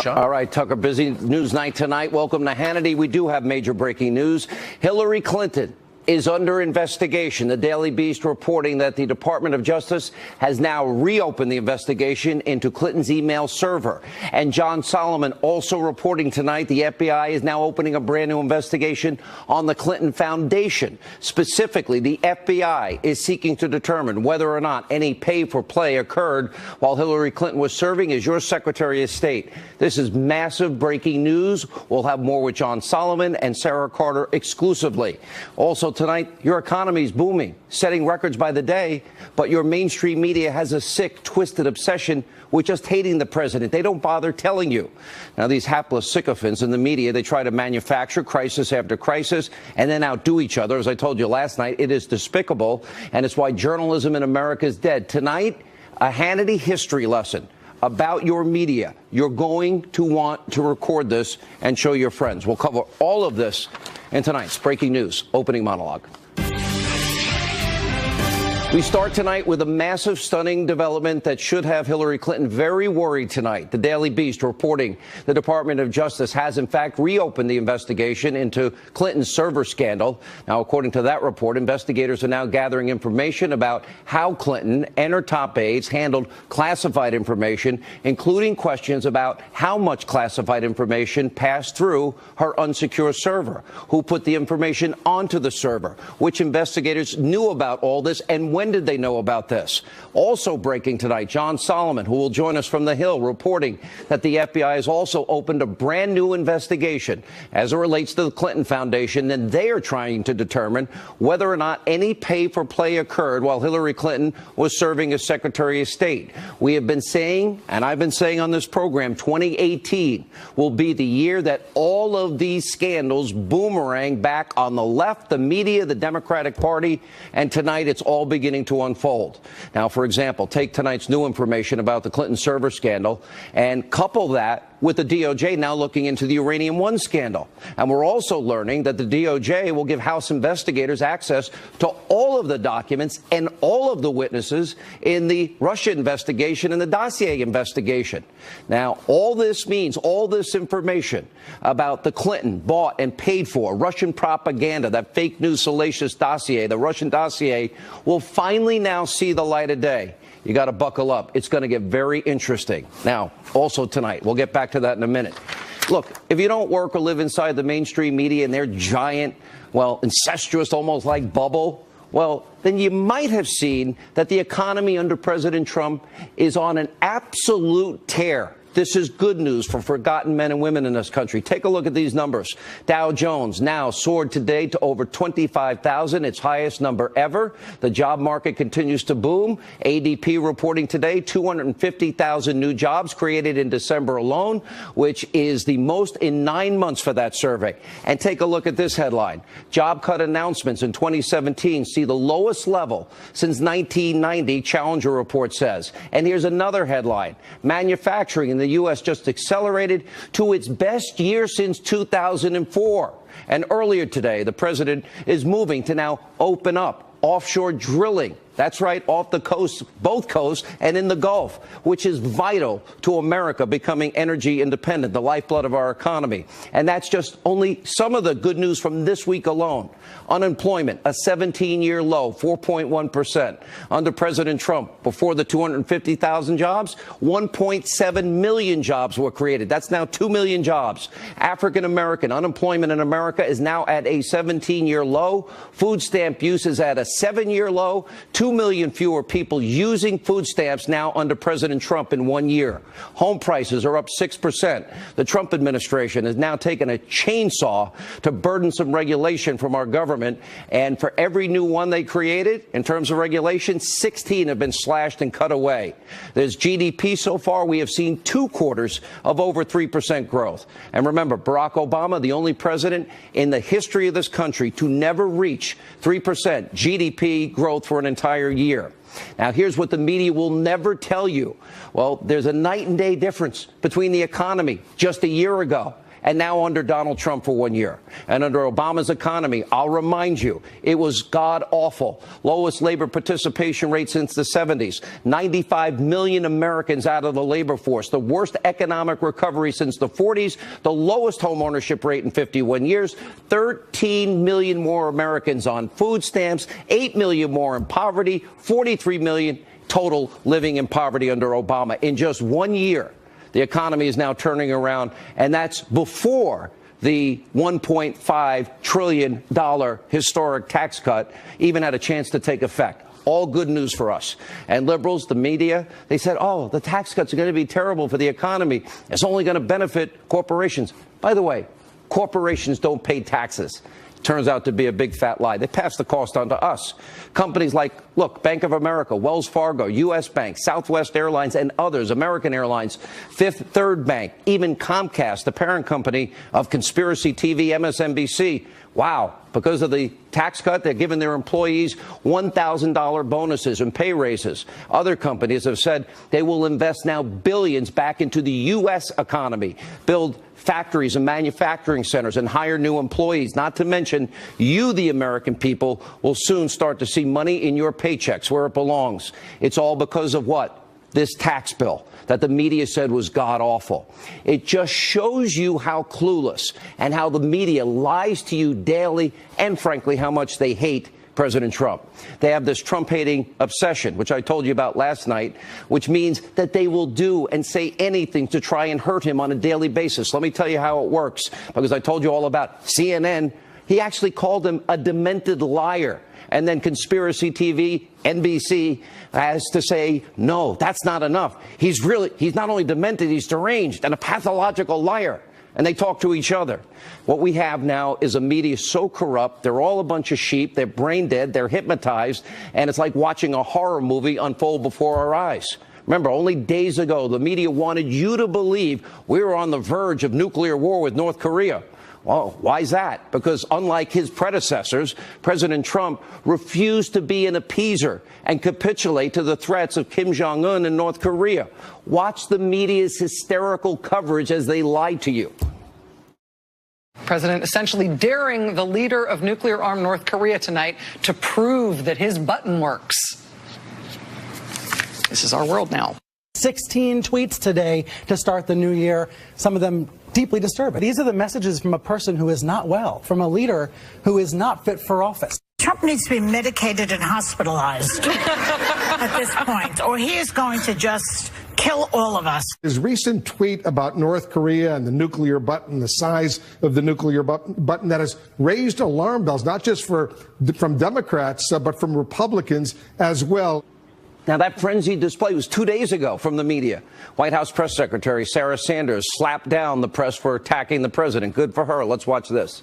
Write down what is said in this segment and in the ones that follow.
All right, Tucker, busy news night tonight. Welcome to Hannity. We do have major breaking news. Hillary Clinton is under investigation. The Daily Beast reporting that the Department of Justice has now reopened the investigation into Clinton's email server. And John Solomon also reporting tonight the FBI is now opening a brand new investigation on the Clinton Foundation. Specifically, the FBI is seeking to determine whether or not any pay-for-play occurred while Hillary Clinton was serving as your Secretary of State. This is massive breaking news. We'll have more with John Solomon and Sarah Carter exclusively. Also tonight, your economy is booming, setting records by the day, but your mainstream media has a sick, twisted obsession with just hating the president. They don't bother telling you. Now, these hapless sycophants in the media, they try to manufacture crisis after crisis and then outdo each other. As I told you last night, it is despicable, and it's why journalism in America is dead. Tonight, a Hannity history lesson about your media. You're going to want to record this and show your friends. We'll cover all of this in tonight's Breaking News Opening Monologue. We start tonight with a massive, stunning development that should have Hillary Clinton very worried tonight. The Daily Beast reporting the Department of Justice has, in fact, reopened the investigation into Clinton's server scandal. Now, according to that report, investigators are now gathering information about how Clinton and her top aides handled classified information, including questions about how much classified information passed through her unsecure server, who put the information onto the server, which investigators knew about all this, and when did they know about this? Also breaking tonight, John Solomon, who will join us from the Hill, reporting that the FBI has also opened a brand new investigation as it relates to the Clinton Foundation, and they are trying to determine whether or not any pay-for-play occurred while Hillary Clinton was serving as Secretary of State. We have been saying, and I've been saying on this program, 2018 will be the year that all of these scandals boomerang back on the left, the media, the Democratic Party, and tonight it's all beginning to unfold. Now, for example, take tonight's new information about the Clinton server scandal and couple that with the DOJ now looking into the Uranium One scandal. And we're also learning that the DOJ will give House investigators access to all of the documents and all of the witnesses in the Russia investigation and the dossier investigation. Now, all this means, all this information about the Clinton bought and paid for Russian propaganda, that fake news salacious dossier, the Russian dossier, will finally now see the light of day. You got to buckle up. It's going to get very interesting. Now, also tonight, we'll get back to that in a minute. Look, if you don't work or live inside the mainstream media and their giant, well, incestuous, almost like bubble, well, then you might have seen that the economy under President Trump is on an absolute tear. This is good news for forgotten men and women in this country. Take a look at these numbers. Dow Jones now soared today to over 25,000, its highest number ever. The job market continues to boom. ADP reporting today 250,000 new jobs created in December alone, which is the most in 9 months for that survey. And take a look at this headline. Job cut announcements in 2017 see the lowest level since 1990, Challenger report says. And here's another headline. Manufacturing in the U.S. just accelerated to its best year since 2004. And earlier today, the president is moving to now open up offshore drilling. That's right, off the coast, both coasts, and in the Gulf, which is vital to America becoming energy independent, the lifeblood of our economy. And that's just only some of the good news from this week alone. Unemployment, a 17-year low, 4.1%. Under President Trump, before the 250,000 jobs, 1.7 million jobs were created. That's now 2 million jobs. African-American unemployment in America is now at a 17-year low. Food stamp use is at a 7-year low. 2 million fewer people using food stamps now under President Trump in 1 year. Home prices are up 6%. The Trump administration has now taken a chainsaw to burdensome regulation from our government. And for every new one they created, in terms of regulation, 16 have been slashed and cut away. There's GDP so far. We have seen 2 quarters of over 3% growth. And remember, Barack Obama, the only president in the history of this country to never reach 3% GDP growth for an entire year. Now, here's what the media will never tell you. Well, there's a night and day difference between the economy just a year ago and now under Donald Trump for 1 year. And under Obama's economy, I'll remind you, it was god-awful. Lowest labor participation rate since the 70s. 95 million Americans out of the labor force. The worst economic recovery since the 40s. The lowest home ownership rate in 51 years. 13 million more Americans on food stamps. 8 million more in poverty. 43 million total living in poverty under Obama. In just 1 year, the economy is now turning around, and that's before the $1.5 trillion historic tax cut even had a chance to take effect. All good news for us. And liberals, the media, they said, oh, the tax cuts are going to be terrible for the economy. It's only going to benefit corporations. By the way, corporations don't pay taxes. Turns out to be a big fat lie. They pass the cost on to us. Companies like, look, Bank of America, Wells Fargo, U.S. Bank, Southwest Airlines, and others, American Airlines, Fifth Third Bank, even Comcast, the parent company of Conspiracy TV, MSNBC. Wow. Because of the tax cut, they're giving their employees $1,000 bonuses and pay raises. Other companies have said they will invest now billions back into the U.S. economy, build factories and manufacturing centers, and hire new employees. Not to mention, you, the American people, will soon start to see money in your paychecks where it belongs. It's all because of what? This tax bill that the media said was god-awful. It just shows you how clueless and how the media lies to you daily, and frankly, how much they hate President Trump. They have this Trump-hating obsession, which I told you about last night, which means that they will do and say anything to try and hurt him on a daily basis. Let me tell you how it works, because I told you all about CNN. He actually called him a demented liar. And then Conspiracy TV, NBC, has to say, no, that's not enough. He's not only demented, he's deranged and a pathological liar. And they talk to each other. What we have now is a media so corrupt, they're all a bunch of sheep, they're brain dead, they're hypnotized, and it's like watching a horror movie unfold before our eyes. Remember, only days ago, the media wanted you to believe we were on the verge of nuclear war with North Korea. Well, why is that? Because unlike his predecessors, President Trump refused to be an appeaser and capitulate to the threats of Kim Jong-un and North Korea. Watch the media's hysterical coverage as they lie to you. President essentially daring the leader of nuclear-armed North Korea tonight to prove that his button works. This is our world now. 16 tweets today to start the new year, some of them deeply disturbing. These are the messages from a person who is not well, from a leader who is not fit for office. Trump needs to be medicated and hospitalized at this point, or he is going to just kill all of us. His recent tweet about North Korea and the nuclear button, the size of the nuclear button that has raised alarm bells, not just from Democrats, but from Republicans as well. Now, that frenzied display was 2 days ago from the media. White House Press Secretary Sarah Sanders slapped down the press for attacking the president. Good for her. Let's watch this.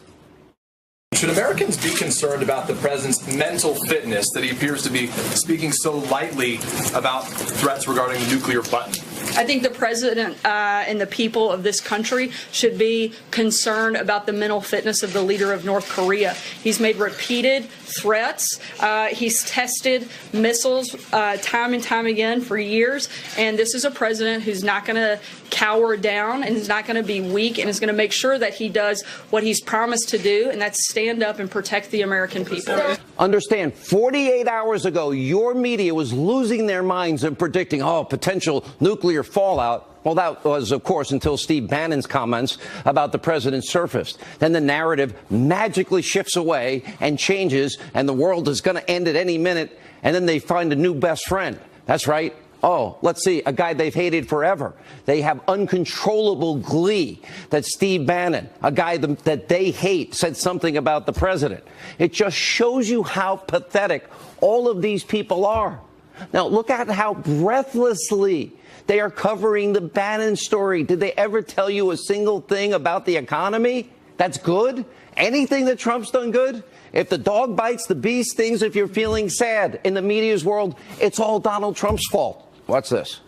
Should Americans be concerned about the president's mental fitness, that he appears to be speaking so lightly about threats regarding the nuclear button? I think the president and the people of this country should be concerned about the mental fitness of the leader of North Korea. He's made repeated threats. He's tested missiles time and time again for years. And this is a president who's not going to cower down and is not going to be weak and is going to make sure that he does what he's promised to do, and that's stand up and protect the American people. Understand, 48 hours ago, your media was losing their minds and predicting, potential nuclear fallout. Well, that was, of course, until Steve Bannon's comments about the president surfaced. Then the narrative magically shifts away and changes, and the world is going to end at any minute, and then they find a new best friend. That's right. Oh, let's see, a guy they've hated forever. They have uncontrollable glee that Steve Bannon, a guy that they hate, said something about the president. It just shows you how pathetic all of these people are. Now, look at how breathlessly they are covering the Bannon story. Did they ever tell you a single thing about the economy that's good? Anything that Trump's done good? If the dog bites, the bee stings. If you're feeling sad in the media's world, it's all Donald Trump's fault. Watch this.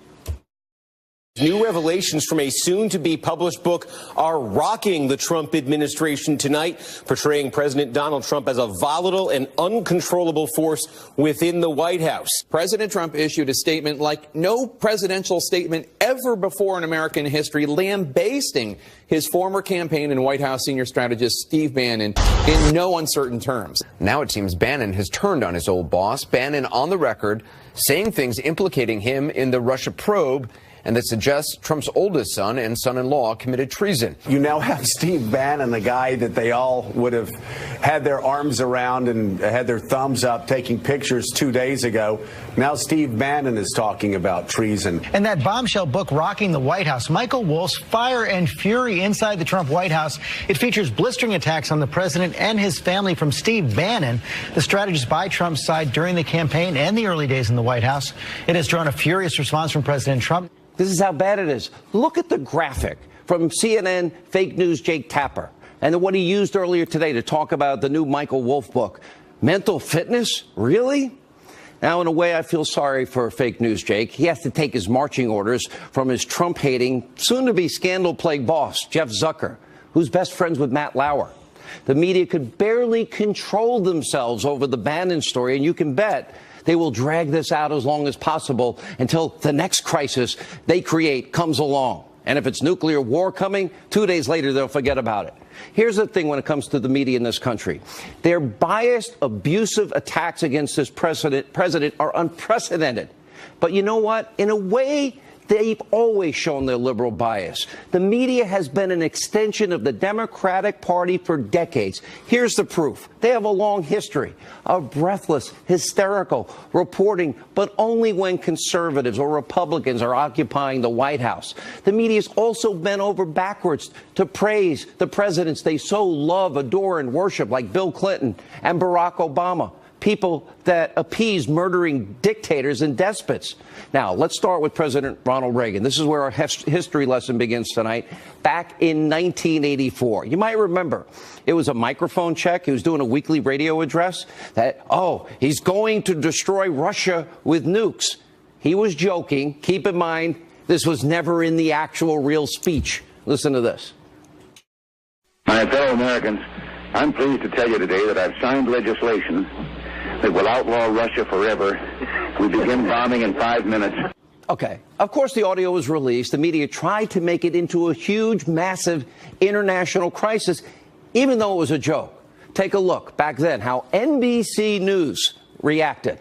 New revelations from a soon-to-be published book are rocking the Trump administration tonight, portraying President Donald Trump as a volatile and uncontrollable force within the White House. President Trump issued a statement like no presidential statement ever before in American history, lambasting his former campaign and White House senior strategist Steve Bannon in no uncertain terms. Now it seems Bannon has turned on his old boss. Bannon on the record saying things implicating him in the Russia probe, and that suggests Trump's oldest son and son-in-law committed treason. You now have Steve Bannon, the guy that they all would have had their arms around and had their thumbs up taking pictures 2 days ago. Now Steve Bannon is talking about treason. And that bombshell book rocking the White House, Michael Wolff's Fire and Fury Inside the Trump White House. It features blistering attacks on the president and his family from Steve Bannon, the strategist by Trump's side during the campaign and the early days in the White House. It has drawn a furious response from President Trump. This is how bad it is. Look at the graphic from CNN fake news Jake Tapper and what he used earlier today to talk about the new Michael Wolff book. Mental fitness? Really? Now, in a way, I feel sorry for fake news Jake. He has to take his marching orders from his Trump-hating, soon-to-be scandal-plagued boss, Jeff Zucker, who's best friends with Matt Lauer. The media could barely control themselves over the Bannon story, and you can bet they will drag this out as long as possible until the next crisis they create comes along. And if it's nuclear war coming, 2 days later, they'll forget about it. Here's the thing when it comes to the media in this country. Their biased, abusive attacks against this president are unprecedented. But you know what? In a way, they've always shown their liberal bias. The media has been an extension of the Democratic Party for decades. Here's the proof. They have a long history of breathless, hysterical reporting, but only when conservatives or Republicans are occupying the White House. The media's also bent over backwards to praise the presidents they so love, adore, and worship, like Bill Clinton and Barack Obama. People that appease murdering dictators and despots. Now, let's start with President Ronald Reagan. This is where our history lesson begins tonight. Back in 1984, you might remember, it was a microphone check. He was doing a weekly radio address that, he's going to destroy Russia with nukes. He was joking. Keep in mind, this was never in the actual real speech. Listen to this. My fellow Americans, I'm pleased to tell you today that I've signed legislation that will outlaw Russia forever. We begin bombing in 5 minutes. Okay. Of course, the audio was released. The media tried to make it into a huge, massive international crisis, even though it was a joke. Take a look back then how NBC News reacted.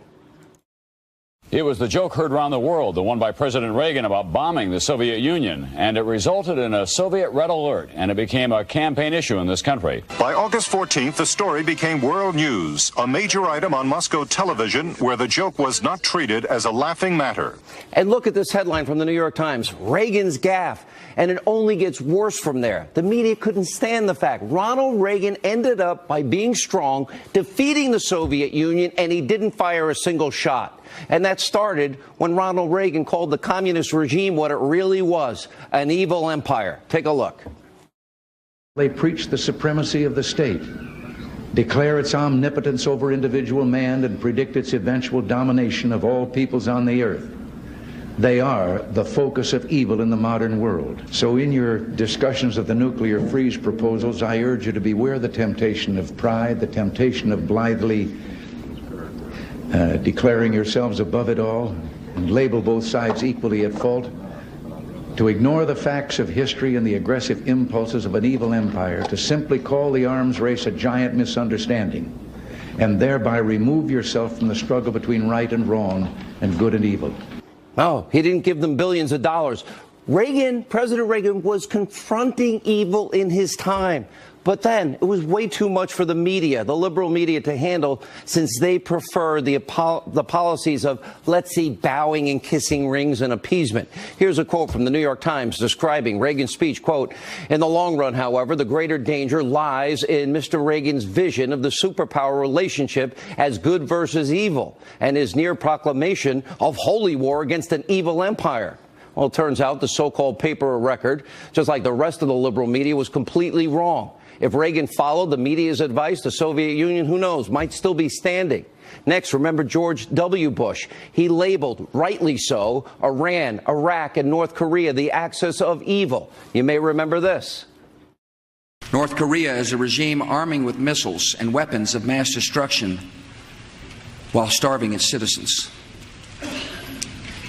It was the joke heard around the world, the one by President Reagan about bombing the Soviet Union, and it resulted in a Soviet red alert, and it became a campaign issue in this country. By August 14th, the story became world news, a major item on Moscow television where the joke was not treated as a laughing matter. And look at this headline from the New York Times, Reagan's gaffe, and it only gets worse from there. The media couldn't stand the fact Ronald Reagan ended up by being strong, defeating the Soviet Union, and he didn't fire a single shot. And that started when Ronald Reagan called the communist regime what it really was, an evil empire. Take a look. They preach the supremacy of the state, declare its omnipotence over individual man, and predict its eventual domination of all peoples on the earth. They are the focus of evil in the modern world. So in your discussions of the nuclear freeze proposals, I urge you to beware the temptation of pride, the temptation of blithely declaring yourselves above it all and label both sides equally at fault, to ignore the facts of history and the aggressive impulses of an evil empire, to simply call the arms race a giant misunderstanding, and thereby remove yourself from the struggle between right and wrong and good and evil. Oh, he didn't give them billions of dollars. President Reagan was confronting evil in his time. But then it was way too much for the media, the liberal media, to handle, since they prefer the policies of, let's see, bowing and kissing rings and appeasement. Here's a quote from the New York Times describing Reagan's speech, quote, "In the long run, however, the greater danger lies in Mr. Reagan's vision of the superpower relationship as good versus evil and his near proclamation of holy war against an evil empire." Well, it turns out the so-called paper record, just like the rest of the liberal media, was completely wrong. If Reagan followed the media's advice, the Soviet Union, who knows, might still be standing. Next, remember George W. Bush. He labeled, rightly so, Iran, Iraq, and North Korea the axis of evil. You may remember this. North Korea is a regime arming with missiles and weapons of mass destruction while starving its citizens.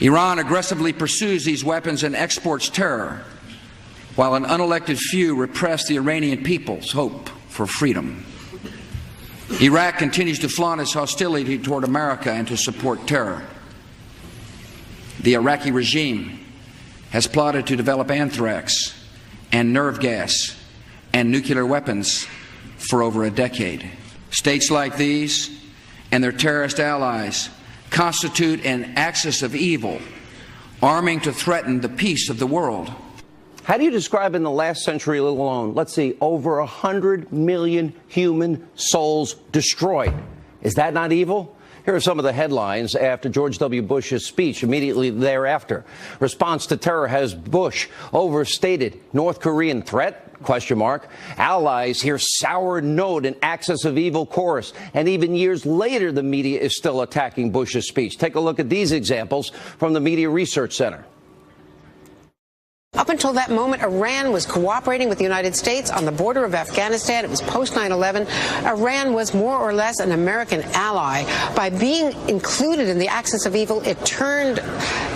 Iran aggressively pursues these weapons and exports terror, while an unelected few repress the Iranian people's hope for freedom. Iraq continues to flaunt its hostility toward America and to support terror. The Iraqi regime has plotted to develop anthrax and nerve gas and nuclear weapons for over a decade. States like these and their terrorist allies constitute an axis of evil, arming to threaten the peace of the world. How do you describe in the last century alone, let's see, over 100 million human souls destroyed? Is that not evil? Here are some of the headlines after George W. Bush's speech immediately thereafter. Response to terror has Bush overstated North Korean threat? Question mark. Allies hear sour note and axis of evil chorus. And even years later, the media is still attacking Bush's speech. Take a look at these examples from the Media Research Center. Up until that moment, Iran was cooperating with the United States on the border of Afghanistan. It was post 9/11. Iran was more or less an American ally. By being included in the axis of evil, it turned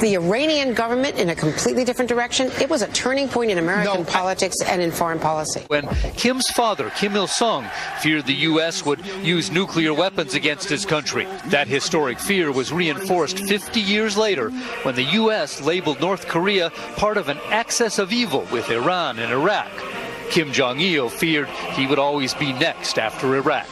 the Iranian government in a completely different direction. It was a turning point in American politics and in foreign policy. When Kim's father, Kim Il-sung, feared the U.S. would use nuclear weapons against his country, that historic fear was reinforced 50 years later when the U.S. labeled North Korea part of an axis of evil with Iran and Iraq. Kim Jong-il feared he would always be next after Iraq.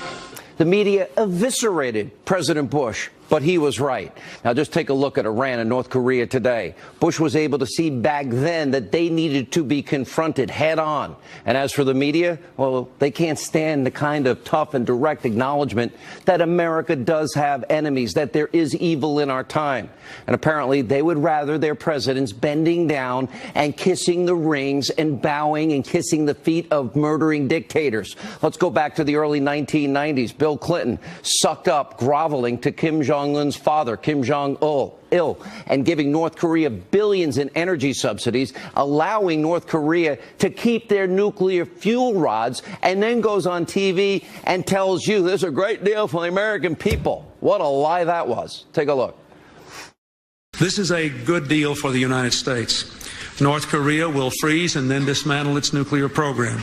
The media eviscerated President Bush, but he was right. Now just take a look at Iran and North Korea today. Bush was able to see back then that they needed to be confronted head on. And as for the media, well, they can't stand the kind of tough and direct acknowledgement that America does have enemies, that there is evil in our time. And apparently they would rather their presidents bending down and kissing the rings and bowing and kissing the feet of murdering dictators. Let's go back to the early 1990s. Bill Clinton sucked up, groveling to Kim Jong-un's father, Kim Jong-il, and giving North Korea billions in energy subsidies, allowing North Korea to keep their nuclear fuel rods, and then goes on TV and tells you this is a great deal for the American people. What a lie that was. Take a look. This is a good deal for the United States. North Korea will freeze and then dismantle its nuclear program.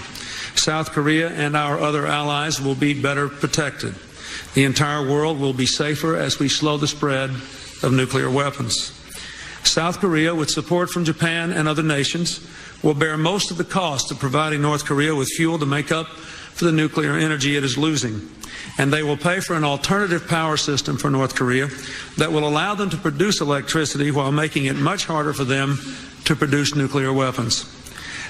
South Korea and our other allies will be better protected. The entire world will be safer as we slow the spread of nuclear weapons. South Korea, with support from Japan and other nations, will bear most of the cost of providing North Korea with fuel to make up for the nuclear energy it is losing. And they will pay for an alternative power system for North Korea that will allow them to produce electricity while making it much harder for them to produce nuclear weapons.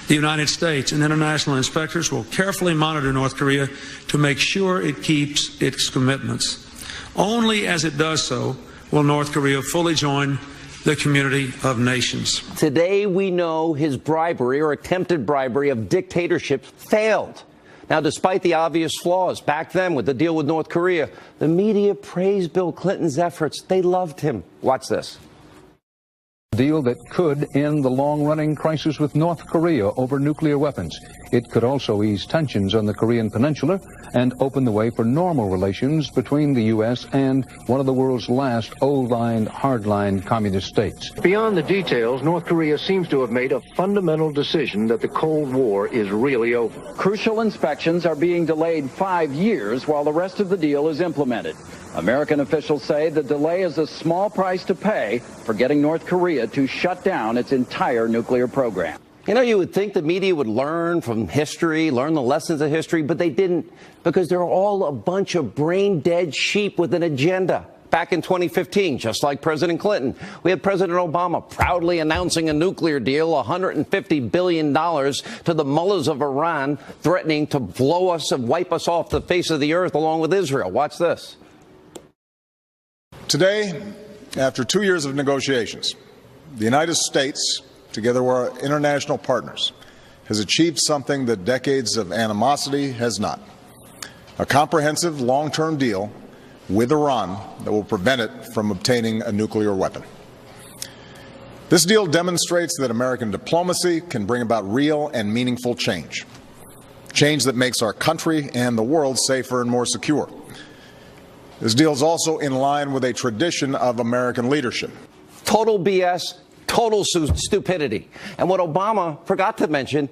The United States and international inspectors will carefully monitor North Korea to make sure it keeps its commitments. Only as it does so will North Korea fully join the community of nations. Today we know his bribery or attempted bribery of dictatorship failed. Now, despite the obvious flaws back then with the deal with North Korea, the media praised Bill Clinton's efforts. They loved him. Watch this. Deal that could end the long-running crisis with North Korea over nuclear weapons. It could also ease tensions on the Korean Peninsula and open the way for normal relations between the U.S. and one of the world's last old-line, hard-line communist states. Beyond the details, North Korea seems to have made a fundamental decision that the Cold War is really over. Crucial inspections are being delayed 5 years while the rest of the deal is implemented. American officials say the delay is a small price to pay for getting North Korea to shut down its entire nuclear program. You know, you would think the media would learn from history, learn the lessons of history, but they didn't, because they're all a bunch of brain-dead sheep with an agenda. Back in 2015, just like President Clinton, we had President Obama proudly announcing a nuclear deal, $150 billion to the mullahs of Iran, threatening to blow us and wipe us off the face of the earth along with Israel. Watch this. Today, after 2 years of negotiations, the United States together with our international partners, has achieved something that decades of animosity has not: a comprehensive long-term deal with Iran that will prevent it from obtaining a nuclear weapon. This deal demonstrates that American diplomacy can bring about real and meaningful change, change that makes our country and the world safer and more secure. This deal is also in line with a tradition of American leadership. Total BS. Total stupidity. And what Obama forgot to mention,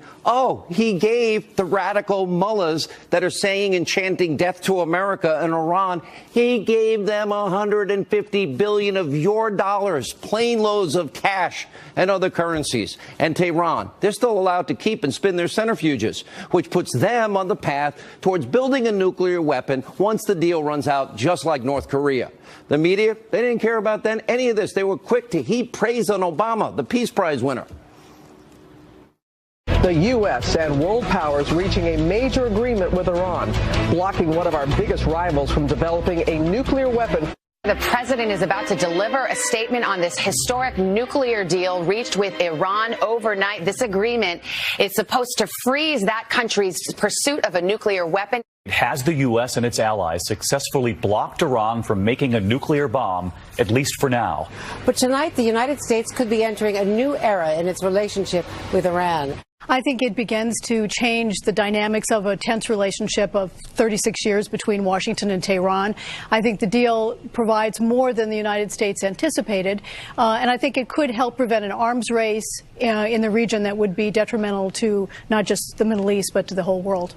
he gave the radical mullahs that are saying and chanting death to America in Iran, he gave them $150 billion of your dollars, plane loads of cash and other currencies. And Tehran, they're still allowed to keep and spin their centrifuges, which puts them on the path towards building a nuclear weapon once the deal runs out, just like North Korea. The media, they didn't care about any of this. They were quick to heap praise on Obama, the Peace Prize winner. The U.S. and world powers reaching a major agreement with Iran, blocking one of our biggest rivals from developing a nuclear weapon. The president is about to deliver a statement on this historic nuclear deal reached with Iran overnight. This agreement is supposed to freeze that country's pursuit of a nuclear weapon. Has the U.S. and its allies successfully blocked Iran from making a nuclear bomb, at least for now? But tonight, the United States could be entering a new era in its relationship with Iran. I think it begins to change the dynamics of a tense relationship of 36 years between Washington and Tehran. I think the deal provides more than the United States anticipated, and I think it could help prevent an arms race in the region that would be detrimental to not just the Middle East, but to the whole world.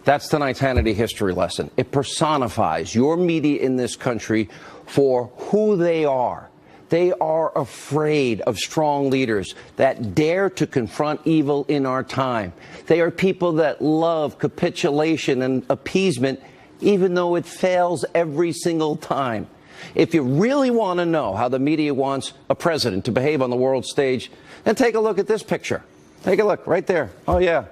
That's tonight's Hannity history lesson. It personifies your media in this country for who they are. They are afraid of strong leaders that dare to confront evil in our time. They are people that love capitulation and appeasement, even though it fails every single time. If you really want to know how the media wants a president to behave on the world stage, then take a look at this picture. Take a look right there. Oh, yeah.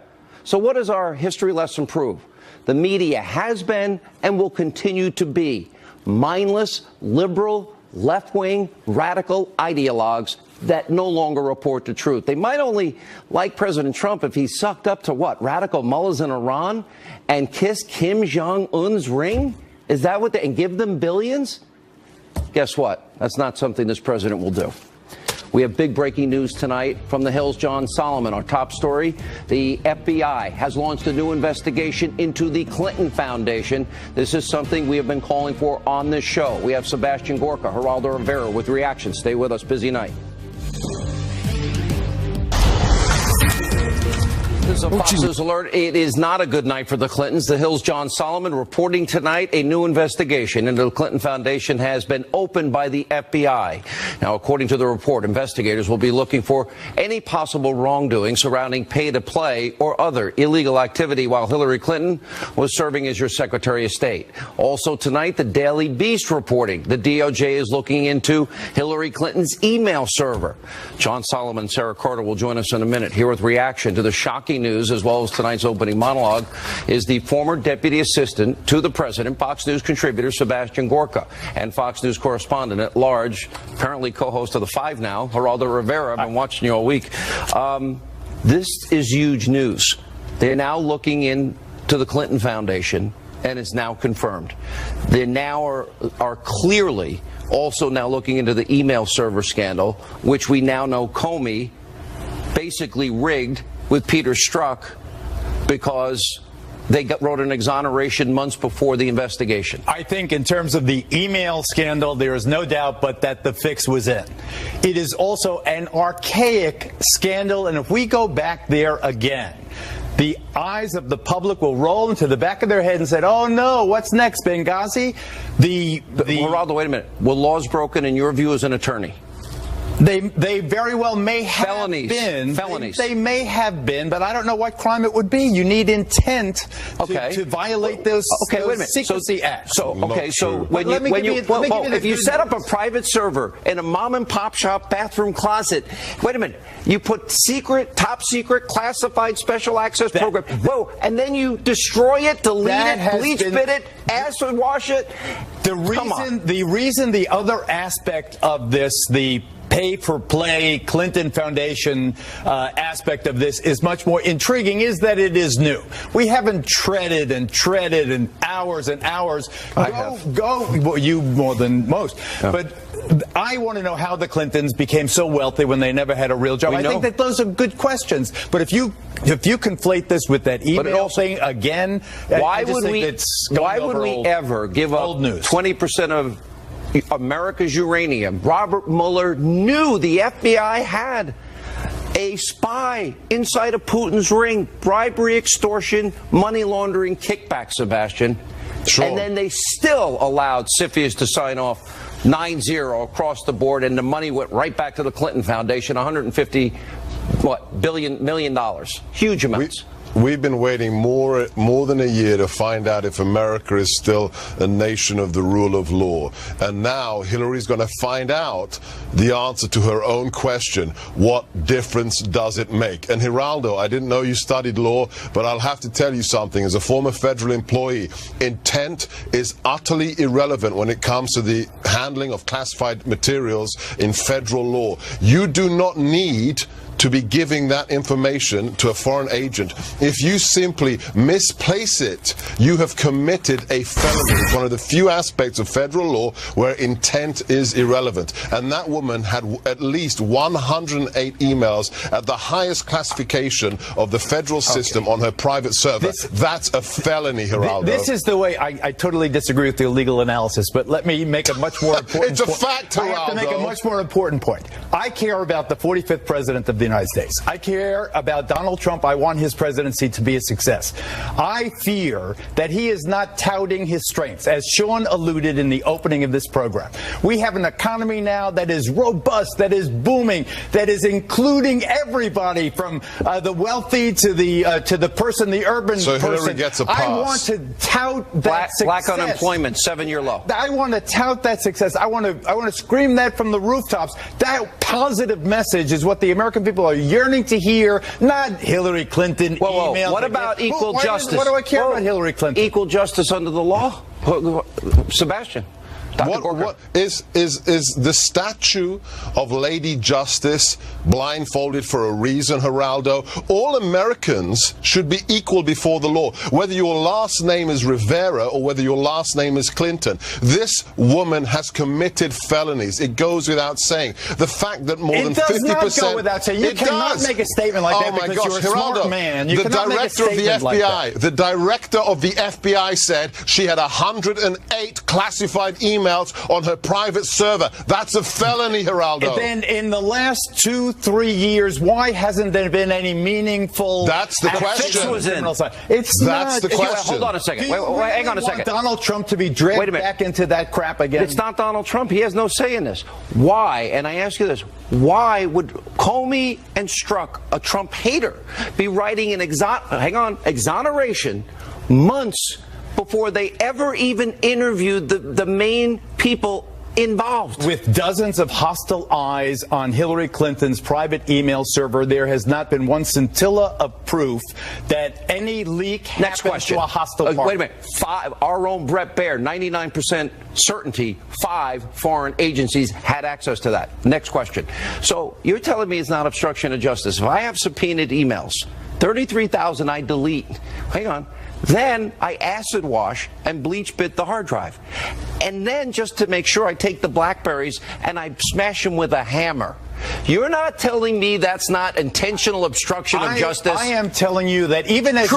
So what does our history lesson prove? The media has been and will continue to be mindless, liberal, left-wing, radical ideologues that no longer report the truth. They might only like President Trump if he sucked up to what? Radical mullahs in Iran and kissed Kim Jong-un's ring? Is that what and give them billions? Guess what? That's not something this president will do. We have big breaking news tonight from the Hill's John Solomon. Our top story, the FBI has launched a new investigation into the Clinton Foundation. This is something we have been calling for on this show. We have Sebastian Gorka, Geraldo Rivera with reactions. Stay with us. Busy night. This is a Fox News alert. It is not a good night for the Clintons. The Hill's John Solomon reporting tonight a new investigation into the Clinton Foundation has been opened by the FBI. Now, according to the report, investigators will be looking for any possible wrongdoing surrounding pay-to-play or other illegal activity while Hillary Clinton was serving as your Secretary of State. Also tonight, the Daily Beast reporting the DOJ is looking into Hillary Clinton's email server. John Solomon and Sarah Carter will join us in a minute. Here with reaction to the shocking news, as well as tonight's opening monologue, is the former deputy assistant to the president, Fox News contributor Sebastian Gorka, and Fox News correspondent at large, apparently co-host of The Five now, Geraldo Rivera. I've been watching you all week. This is huge news. They're now looking into the Clinton Foundation, and it's now confirmed. They now are clearly also now looking into the email server scandal, which we now know Comey basically rigged with Peter Strzok because they wrote an exoneration months before the investigation. I think in terms of the email scandal, there is no doubt but that the fix was in. It is also an archaic scandal, and if we go back there again, the eyes of the public will roll into the back of their head and say, oh no, what's next, Benghazi? Geraldo, wait a minute. Were laws broken in your view as an attorney? They very well may have been. Felonies. They may have been, but I don't know what crime it would be. You need intent to violate those, wait a minute. secrecy acts. So if you set up a private server in a mom and pop shop bathroom closet, wait a minute, you put secret, top secret, classified special access program, and then you destroy it, delete it, bleach fit it, wash it. The reason the other aspect of this, the pay-for-play Clinton Foundation aspect of this is much more intriguing, is that it is new. We haven't treaded and hours and hours. Well, you more than most. Yeah. But I want to know how the Clintons became so wealthy when they never had a real job. I think that those are good questions. But if you conflate this with that email thing again, why would we ever give up 20% of America's uranium? Robert Mueller knew the FBI had a spy inside of Putin's ring. Bribery, extortion, money laundering, kickback, Sebastian. Sure. And then they still allowed CFIUS to sign off 9-0 across the board, and the money went right back to the Clinton Foundation, $150 million. Huge amounts. We've been waiting more than a year to find out if America is still a nation of the rule of law. And now Hillary's going to find out the answer to her own question: what difference does it make? And Geraldo, I didn't know you studied law, but I'll have to tell you something. As a former federal employee, intent is utterly irrelevant when it comes to the handling of classified materials in federal law. You do not need to be giving that information to a foreign agent. If you simply misplace it, you have committed a felony. It's one of the few aspects of federal law where intent is irrelevant. And that woman had at least 108 emails at the highest classification of the federal system on her private server. That's a felony, Geraldo. This is the way I totally disagree with the legal analysis, but let me make a much more important It's a fact, Geraldo. I have to make a much more important point. I care about the 45th president of the United States. I care about Donald Trump. I want his presidency to be a success. I fear that he is not touting his strengths, as Sean alluded in the opening of this program. We have an economy now that is robust, that is booming, that is including everybody from the wealthy to the person, the urban person. So Hillary gets a pass. I want to tout that success. Black unemployment, 7-year low. I want to tout that success. I want to scream that from the rooftops. That positive message is what the American people are yearning to hear, not Hillary Clinton emails. What about equal justice? What do I care about Hillary Clinton? Equal justice under the law? Sebastian. What is the statue of Lady Justice blindfolded for a reason, Geraldo? All Americans should be equal before the law, whether your last name is Rivera or whether your last name is Clinton. This woman has committed felonies. It goes without saying. The fact that more than 50%... It does not go without saying. You cannot make a statement like that because you're a smart man. You cannot make a statement like that. The director of the FBI said she had 108 classified emails on her private server. That's a felony, Geraldo. Then in the last 2-3 years, why hasn't there been any meaningful... That's the question. That's the question. Hold on a second. Wait, hang on a second. Donald Trump to be dragged back into that crap again. It's not Donald Trump. He has no say in this. Why? And I ask you this. Why would Comey and Strzok, a Trump hater, be writing an exoneration months before they ever even interviewed the main people involved? With dozens of hostile eyes on Hillary Clinton's private email server, there has not been one scintilla of proof that any leak happened to a hostile party. Wait a minute. Our own Brett Baer, 99% certainty, 5 foreign agencies had access to that. Next question. So you're telling me it's not obstruction of justice. If I have subpoenaed emails, 33,000 I delete. Hang on. Then I acid wash and bleach bit the hard drive. And then just to make sure, I take the BlackBerries and I smash them with a hammer. You're not telling me that's not intentional obstruction of justice? I am telling you that even as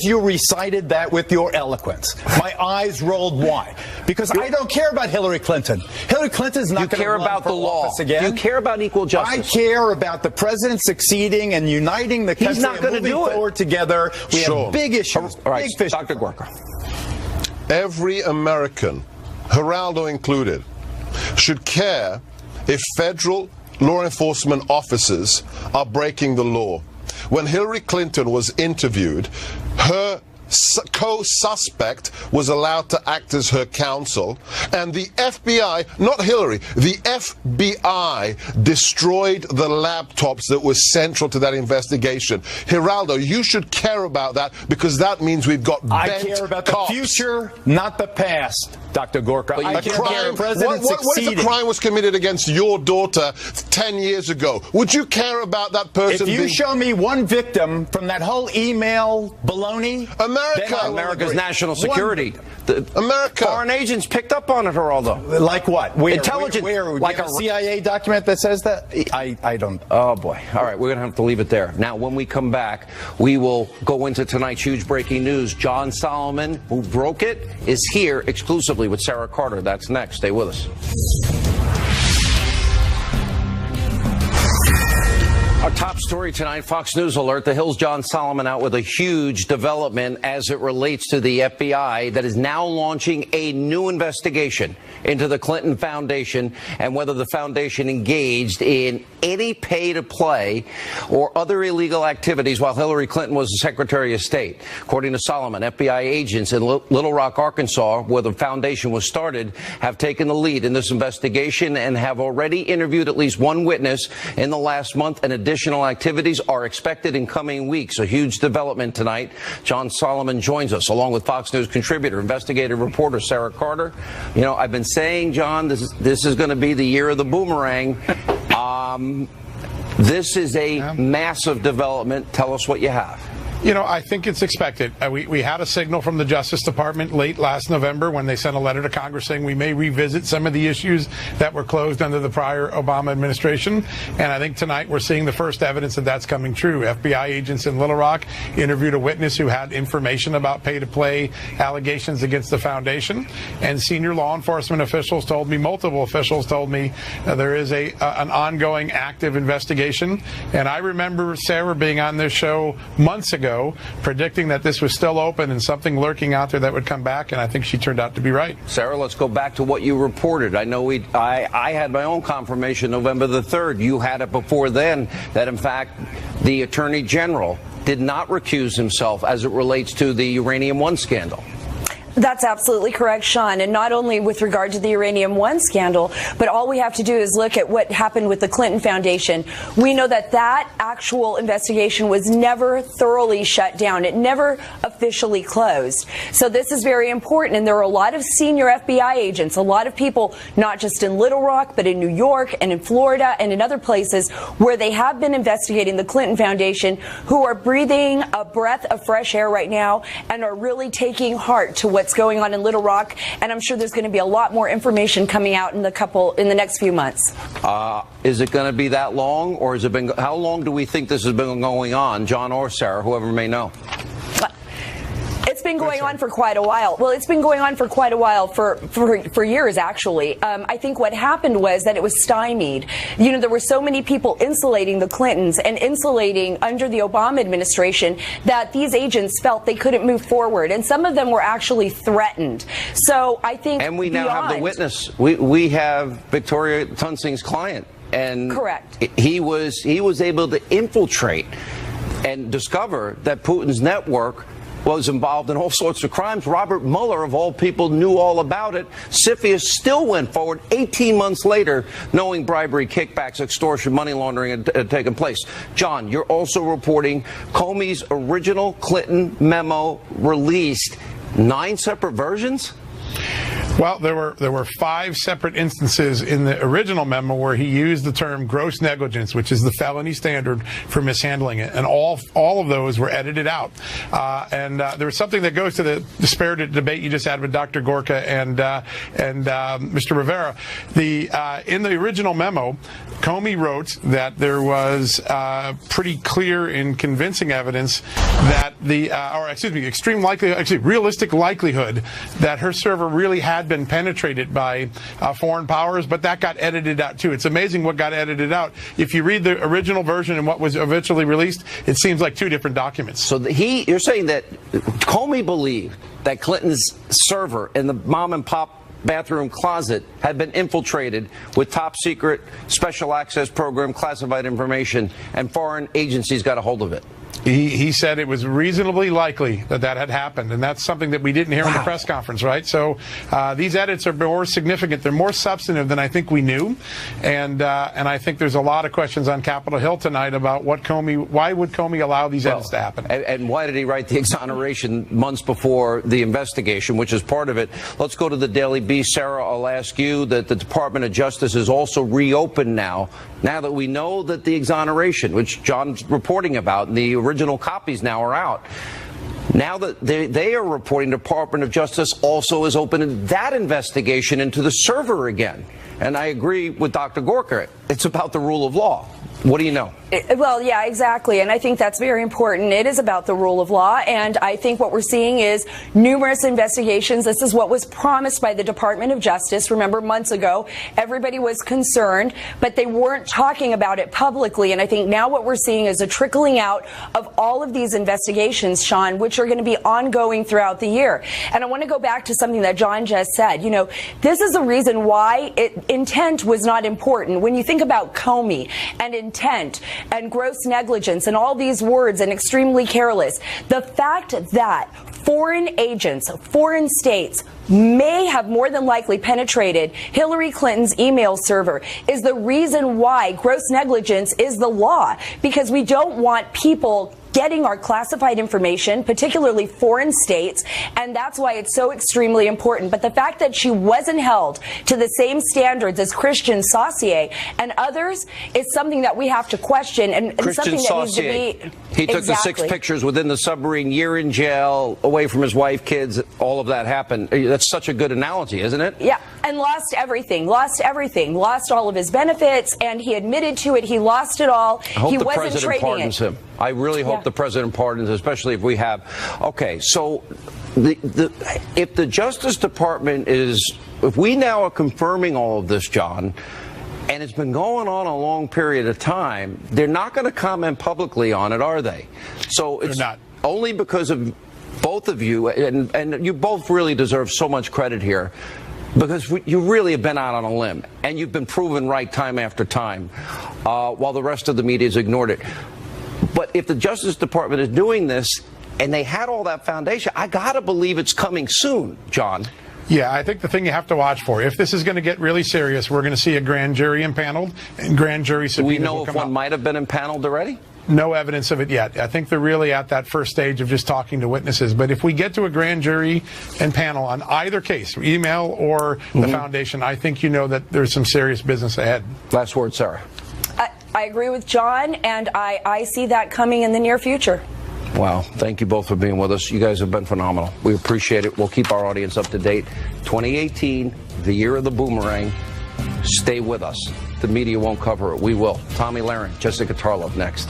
you recited that with your eloquence, my eyes rolled wide. Because I don't care about Hillary Clinton. Hillary Clinton's not going to run about for the law office again. You care about equal justice. I care about the president succeeding and uniting the country. He's not going to do it. Forward together. We have big issues. All right, big fish. Dr. Gorka. Every American, Geraldo included, should care if federal law enforcement officers are breaking the law. When Hillary Clinton was interviewed, her co-suspect was allowed to act as her counsel, and the FBI, not Hillary, the FBI destroyed the laptops that were central to that investigation. Geraldo, you should care about that because that means we've got bent I care about cops. the future, not the past. Dr. Gorka. What if a crime was committed against your daughter 10 years ago? Would you care about that person? If you show me one victim from that whole email baloney, America's national security. America. Foreign agents picked up on it, Geraldo. Like what? Intelligence. Like a CIA document that says that? I don't. Oh, boy. All right, we're going to have to leave it there. Now, when we come back, we will go into tonight's huge breaking news. John Solomon, who broke it, is here exclusively with Sarah Carter. That's next. Stay with us. Our top story tonight, Fox News alert, the Hill's John Solomon out with a huge development as it relates to the FBI that is now launching a new investigation into the Clinton Foundation and whether the foundation engaged in any pay-to-play or other illegal activities while Hillary Clinton was the Secretary of State. According to Solomon, FBI agents in Little Rock, Arkansas, where the foundation was started, have taken the lead in this investigation and have already interviewed at least one witness in the last month, and additional activities are expected in coming weeks. A huge development tonight. John Solomon joins us along with Fox News contributor, investigative reporter Sarah Carter. You know, I've been saying, John, this is going to be the year of the boomerang. This is a massive development. Tell us what you have. You know, I think it's expected. We had a signal from the Justice Department late last November when they sent a letter to Congress saying we may revisit some of the issues that were closed under the prior Obama administration. And I think tonight we're seeing the first evidence that that's coming true. FBI agents in Little Rock interviewed a witness who had information about pay-to-play allegations against the foundation. And senior law enforcement officials told me, multiple officials told me, there is an ongoing active investigation. And I remember Sarah being on this show months ago predicting that this was still open and something lurking out there that would come back, and I think she turned out to be right. Sarah, let's go back to what you reported. I know I had my own confirmation November the 3rd. You had it before then that, in fact, the Attorney General did not recuse himself as it relates to the Uranium One scandal. That's absolutely correct, Sean. And not only with regard to the Uranium One scandal, but all we have to do is look at what happened with the Clinton Foundation. We know that that actual investigation was never thoroughly shut down. It never officially closed. So this is very important. And there are a lot of senior FBI agents, a lot of people, not just in Little Rock, but in New York and in Florida and in other places where they have been investigating the Clinton Foundation, who are breathing a breath of fresh air right now and are really taking heart to what's going on in Little Rock, and I'm sure there's going to be a lot more information coming out in the next few months. Is it going to be that long, or has it been? How long do we think this has been going on, John or Sarah, whoever may know? It's been going on for quite a while. Well, it's been going on for quite a while, for years, actually. I think what happened was that it was stymied. You know, there were so many people insulating the Clintons and insulating under the Obama administration that these agents felt they couldn't move forward. And some of them were actually threatened. So I think And we now have the witness. We have Victoria Tunsing's client. And correct. He was able to infiltrate and discover that Putin's network was involved in all sorts of crimes. Robert Mueller, of all people, knew all about it. CFIUS still went forward 18 months later, knowing bribery, kickbacks, extortion, money laundering had taken place. John, you're also reporting Comey's original Clinton memo released 9 separate versions? Well, there were 5 separate instances in the original memo where he used the term gross negligence, which is the felony standard for mishandling it, and all of those were edited out. There was something that goes to the spirited debate you just had with Dr. Gorka and Mr. Rivera. In the original memo, Comey wrote that there was pretty clear and convincing evidence that realistic likelihood that her server really had been penetrated by foreign powers, but that got edited out too. It's amazing what got edited out. If you read the original version and what was eventually released, it seems like 2 different documents. So you're saying that Comey believed that Clinton's server in the mom and pop bathroom closet had been infiltrated with top secret special access program classified information, and foreign agencies got a hold of it. He said it was reasonably likely that had happened, and that's something that we didn't hear in the press conference, right? So these edits are more significant. They're more substantive than I think we knew, and I think there's a lot of questions on Capitol Hill tonight about why would Comey allow these edits to happen? And why did he write the exoneration months before the investigation, which is part of it? Let's go to the Daily Beast. Sarah, I'll ask you that the Department of Justice is also reopened now that we know that the exoneration, which John's reporting about, and the original copies now are out. Now that they are reporting, the Department of Justice also is opening that investigation into the server again. And I agree with Dr. Gorka. It's about the rule of law. What do you know? Well, yeah, exactly. And I think that's very important. It is about the rule of law. And I think what we're seeing is numerous investigations. This is what was promised by the Department of Justice. Remember, months ago, everybody was concerned, but they weren't talking about it publicly. And I think now what we're seeing is a trickling out of all of these investigations, Sean, which are going to be ongoing throughout the year. And I want to go back to something that John just said. You know, this is the reason why intent was not important. When you think about Comey and intent and gross negligence and all these words and extremely careless, the fact that foreign agents, foreign states may have more than likely penetrated Hillary Clinton's email server is the reason why gross negligence is the law, because we don't want people getting our classified information, particularly foreign states, and that's why it's so extremely important. But the fact that she wasn't held to the same standards as Christian Saucier and others is something that we have to question, and something that needs to be... He took the 6 pictures within the submarine, year in jail, away from his wife, kids, all of that happened. That's such a good analogy, isn't it? Yeah, and lost everything, lost all of his benefits, and he admitted to it. He lost it all. I hope he the wasn't president trading pardons it. him. I really hope the president pardons, especially if we have. Okay, so if the Justice Department if we now are confirming all of this, John, and it's been going on a long period of time, they're not going to comment publicly on it, are they? So it's not only because of both of you, and you both really deserve so much credit here, because you really have been out on a limb, and you've been proven right time after time, while the rest of the media has ignored it. But if the Justice Department is doing this, and they had all that foundation, I got to believe it's coming soon, John. Yeah, I think the thing you have to watch for, if this is going to get really serious, we're going to see a grand jury impaneled, and grand jury subpoenas. Do we know if one might have been impaneled already? No evidence of it yet. I think they're really at that first stage of just talking to witnesses. But if we get to a grand jury and panel on either case, email or the foundation, I think you know that there's some serious business ahead. Last word, Sarah. I agree with John, and I see that coming in the near future. Wow. Thank you both for being with us. You guys have been phenomenal. We appreciate it. We'll keep our audience up to date. 2018, the year of the boomerang. Stay with us. The media won't cover it. We will. Tomi Lahren, Jessica Tarlov next.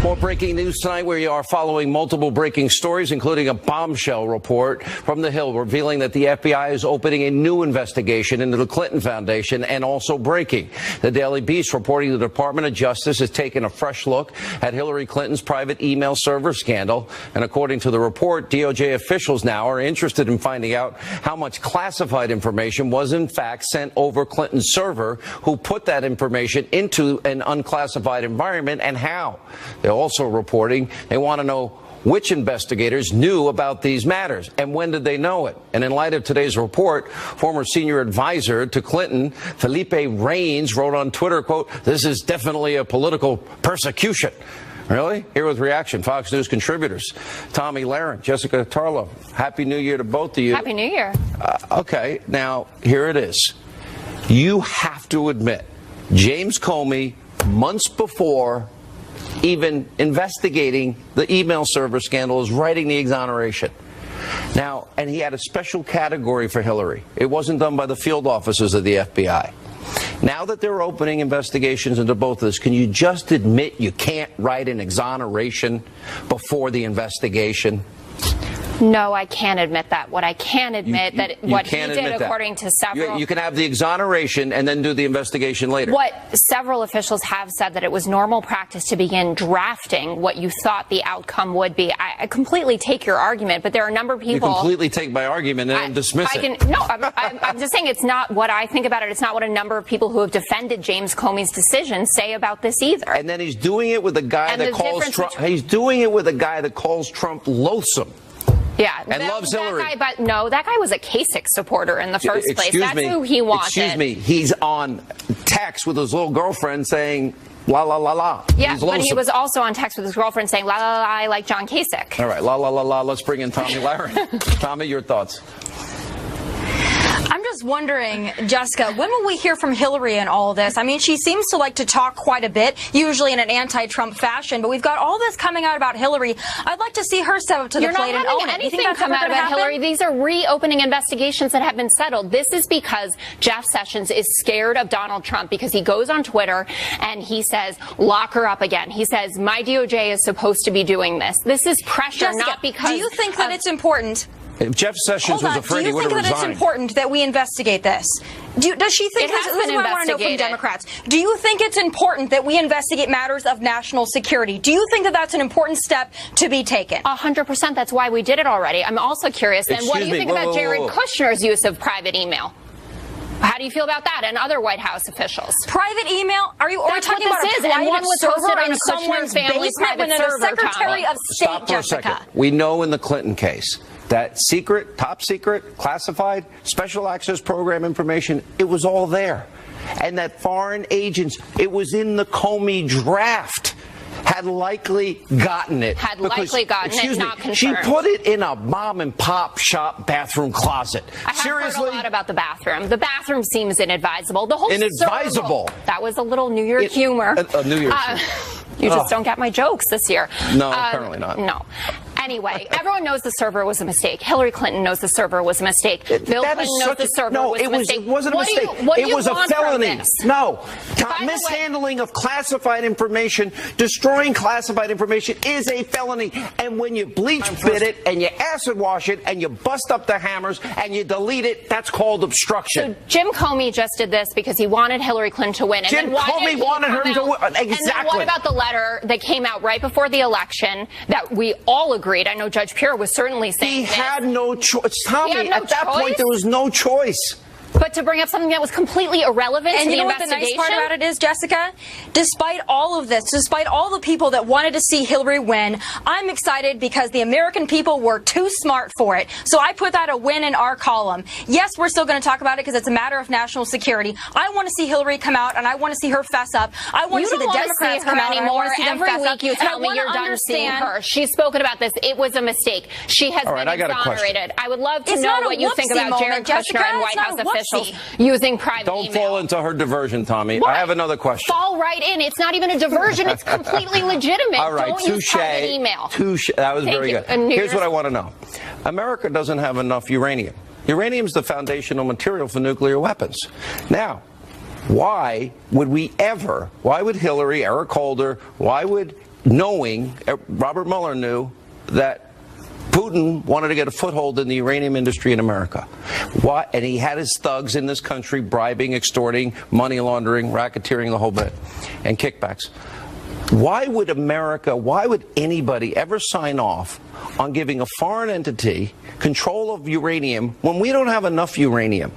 More breaking news tonight. We are following multiple breaking stories, including a bombshell report from The Hill revealing that the FBI is opening a new investigation into the Clinton Foundation, and also breaking. The Daily Beast reporting the Department of Justice has taken a fresh look at Hillary Clinton's private email server scandal. And according to the report, DOJ officials now are interested in finding out how much classified information was in fact sent over Clinton's server, who put that information into an unclassified environment, and how. They're also reporting they want to know which investigators knew about these matters and when did they know it. And in light of today's report, former senior advisor to Clinton, Felipe Reines, wrote on Twitter, quote, "This is definitely a political persecution." Really? Here with reaction, Fox News contributors Tomi Lahren, Jessica Tarlov. Happy New Year to both of you. Happy New Year. Okay, now here it is. You have to admit, James Comey, months before even investigating the email server scandal, is writing the exoneration. Now, and he had a special category for Hillary. It wasn't done by the field officers of the FBI. Now that they're opening investigations into both of this, can you just admit you can't write an exoneration before the investigation? No, I can't admit that. What I can admit that what he did, according to several... You can have the exoneration and then do the investigation later. What several officials have said that it was normal practice to begin drafting what you thought the outcome would be. I completely take your argument, but there are a number of people... You completely take my argument and then dismiss it. No, I'm just saying it's not what I think about it. It's not what a number of people who have defended James Comey's decision say about this either. And then he's doing it with a guy that calls Trump... He's doing it with a guy that calls Trump loathsome. Yeah, and loves Hillary. But no, that guy was a Kasich supporter in the first place. That's who he wanted. Excuse me. He's on text with his little girlfriend saying, la, la, la, la. Yeah, but he was also on text with his girlfriend saying, la, la, la, I like John Kasich. All right, la, la, la, la. Let's bring in Tommy Larry. Tommy, your thoughts? I'm just wondering, Jessica, when will we hear from Hillary in all of this? I mean, she seems to like to talk quite a bit, usually in an anti-Trump fashion, but we've got all this coming out about Hillary. I'd like to see her step up to the plate and own it. You're not having anything come out about Hillary. These are reopening investigations that have been settled. This is because Jeff Sessions is scared of Donald Trump because he goes on Twitter and he says, lock her up again. He says, my DOJ is supposed to be doing this. This is pressure, Jessica, not because... do you think that it's important... If Jeff Sessions was afraid, he would have resigned. Do you think that it's important that we investigate this? Does she think this is what I want to know from Democrats? Do you think it's important that we investigate matters of national security? Do you think that that's an important step to be taken? 100%. That's why we did it already. I'm also curious. And what do you think about Jared Kushner's use of private email? How do you feel about that and other White House officials? Private email? Are we talking about a private server in someone's basement when a Secretary of State, Stop for a second. We know in the Clinton case that secret, top secret, classified, special access program information, it was all there. And that foreign agents, it was in the Comey draft, had likely gotten it. Had likely gotten it, not confirmed. She put it in a mom and pop shop bathroom closet. I have heard a lot about the bathroom. The bathroom seems inadvisable. The whole inadvisable. That was a little New Year's humor. New Year's humor. You just don't get my jokes this year. No, apparently not. No. Anyway, everyone knows the server was a mistake. Hillary Clinton knows the server was a mistake. Bill Clinton knows the server was a mistake. It wasn't a mistake. It was a felony. No. Mishandling of classified information, destroying classified information is a felony. And when you bleach bit it and you acid wash it and you bust up the hammers and you delete it, that's called obstruction. So Jim Comey just did this because he wanted Hillary Clinton to win. And Jim Comey wanted her to win. Exactly. And then what about the letter that came out right before the election that we all agreed? I know Judge Pure was certainly saying he had no choice. Tommy, at that point, there was no choice. But to bring up something that was completely irrelevant to the investigation. And you know what the nice part about it is, Jessica? Despite all of this, despite all the people that wanted to see Hillary win, I'm excited because the American people were too smart for it. So I put that a win in our column. Yes, we're still going to talk about it because it's a matter of national security. I want to see Hillary come out and I want to see her fess up. I want to see the Democrats come out and I want to see them fess up. Every week you tell me you're done seeing her. She's spoken about this. It was a mistake. She has been exonerated. I would love to know what you think about Jared Kushner and White House officials using private email. Don't fall into her diversion, Tommy. What? I have another question. Fall right in. It's not even a diversion. It's completely legitimate. All right, Don't use private email. That was very good. Here's what I want to know. America doesn't have enough uranium. Uranium is the foundational material for nuclear weapons. Now, why would Hillary, Eric Holder, knowing Robert Mueller knew that Putin wanted to get a foothold in the uranium industry in America. Why? And he had his thugs in this country bribing, extorting, money laundering, racketeering, the whole bit, and kickbacks. Why would anybody ever sign off on giving a foreign entity control of uranium when we don't have enough uranium?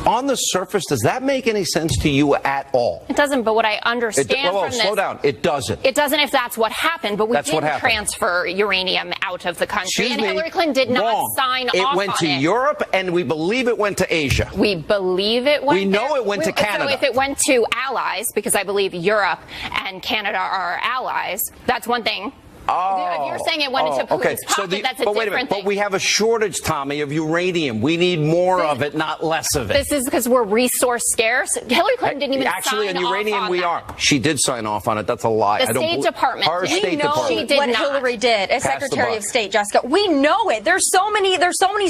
On the surface, does that make any sense to you at all? It doesn't, but what I understand from this... slow down. It doesn't. It doesn't if that's what happened, but we didn't transfer uranium out of the country. And Hillary Clinton did not sign off on it. It went to Europe, and we believe it went to Asia. We believe it went We know it went to Canada. So if it went to allies, because I believe Europe and Canada are allies, that's one thing. If you're saying it went into Putin's pocket, that's a different thing. But we have a shortage, Tommy, of uranium. We need more of it, not less of it. This is because we're resource scarce. Hillary Clinton didn't even Actually, sign on uranium, off on we that. are. She did sign off on it. That's a lie. The State Department did. We know what Hillary did as Secretary of State, Jessica. We know it. There's so many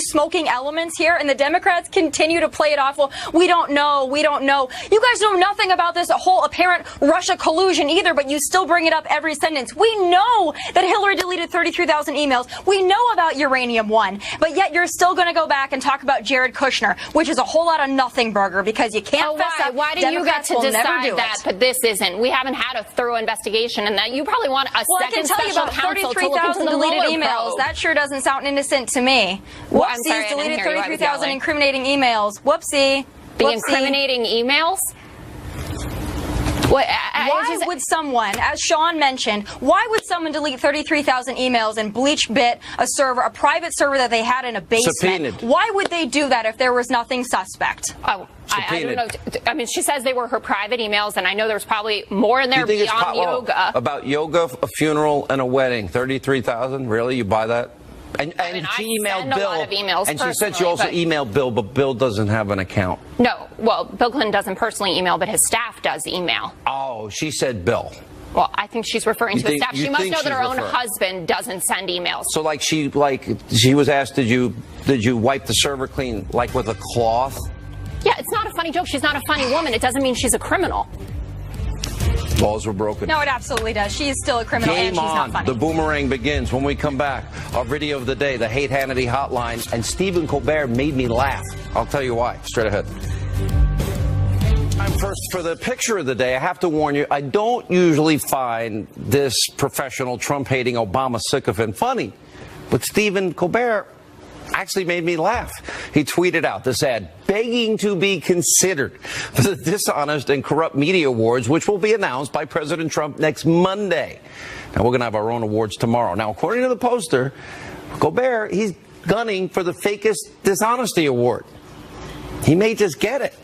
smoking elements here, and the Democrats continue to play it off. Well, we don't know. We don't know. You guys know nothing about this whole apparent Russia collusion either, but you still bring it up every sentence. We know that Hillary deleted 33,000 emails. We know about Uranium One, but yet you're still going to go back and talk about Jared Kushner, which is a whole lot of nothing burger because you can't fess up. Why do Democrats you get to will never decide do that, it. but this isn't? We haven't had a thorough investigation, and that you probably want a Well, I second can tell you special about counsel to look into 33,000 the deleted Mueller emails. probe. That sure doesn't sound innocent to me. Well, I'm sorry, I Whoopsies, didn't deleted hear you. I was 33,000 yelling. incriminating emails. Whoopsie. The Whoopsie. incriminating emails? What, Why would someone, as Sean mentioned, why would someone delete 33,000 emails and bleach bit a server, a private server that they had in a basement? Subpoenaed. Why would they do that if there was nothing suspect? Oh, I don't know. I mean, she says they were her private emails, and I know there's probably more in there You think it's beyond yoga. About yoga, a funeral, and a wedding? 33,000? Really? You buy that? And she emailed send a Bill, lot of emails and she said she personally, also but- emailed Bill, but Bill doesn't have an account. No, well, Bill Clinton doesn't personally email, but his staff does email. Oh, she said Bill. Well, I think she's referring to his staff. She must know that her own referring. husband doesn't send emails. So, like she was asked, did you wipe the server clean, like with a cloth? Yeah, it's not a funny joke. She's not a funny woman. It doesn't mean she's a criminal. Laws were broken. No, it absolutely does. She is still a criminal, Game and she's on. not funny. The boomerang begins when we come back. Our video of the day, the Hate Hannity hotline, and Stephen Colbert made me laugh. I'll tell you why. Straight ahead. First, for the picture of the day, I have to warn you, I don't usually find this professional Trump-hating Obama sycophant funny. But Stephen Colbert actually made me laugh. He tweeted out this ad begging to be considered for the Dishonest and Corrupt Media Awards, which will be announced by President Trump next Monday. Now, we're going to have our own awards tomorrow. Now, according to the poster, Colbert, he's gunning for the fakest dishonesty award. He may just get it.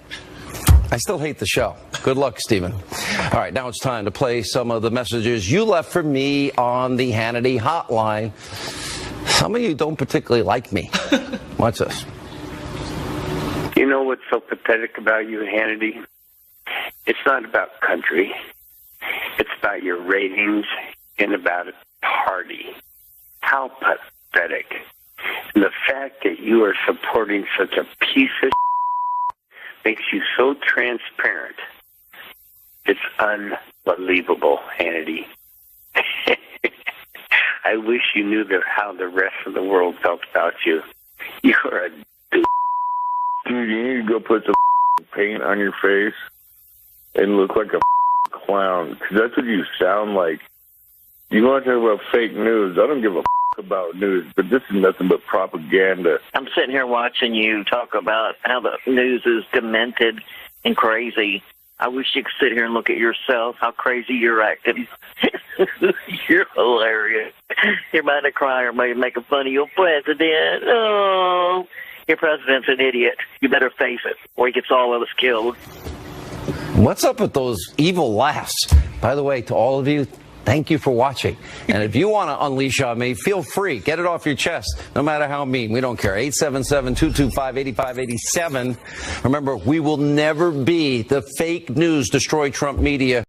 I still hate the show. Good luck, Stephen. All right, now it's time to play some of the messages you left for me on the Hannity hotline. Some of you don't particularly like me. Watch this. You know what's so pathetic about you, Hannity? It's not about country. It's about your ratings and about a party. How pathetic. And the fact that you are supporting such a piece of makes you so transparent. It's unbelievable, Hannity. I wish you knew how the rest of the world felt about you. You're a dude. Dude, you need to go put some paint on your face and look like a clown, because that's what you sound like. You want to talk about fake news? I don't give a about news, but this is nothing but propaganda. I'm sitting here watching you talk about how the news is demented and crazy. I wish you could sit here and look at yourself, how crazy you're acting. You're hilarious. You're about to cry or maybe making fun of your president. Oh, your president's an idiot. You better face it, or he gets all of us killed. What's up with those evil laughs? By the way, to all of you, thank you for watching. And if you want to unleash on me, feel free. Get it off your chest, no matter how mean. We don't care. 877-225-8587. Remember, we will never be the fake news destroy Trump media.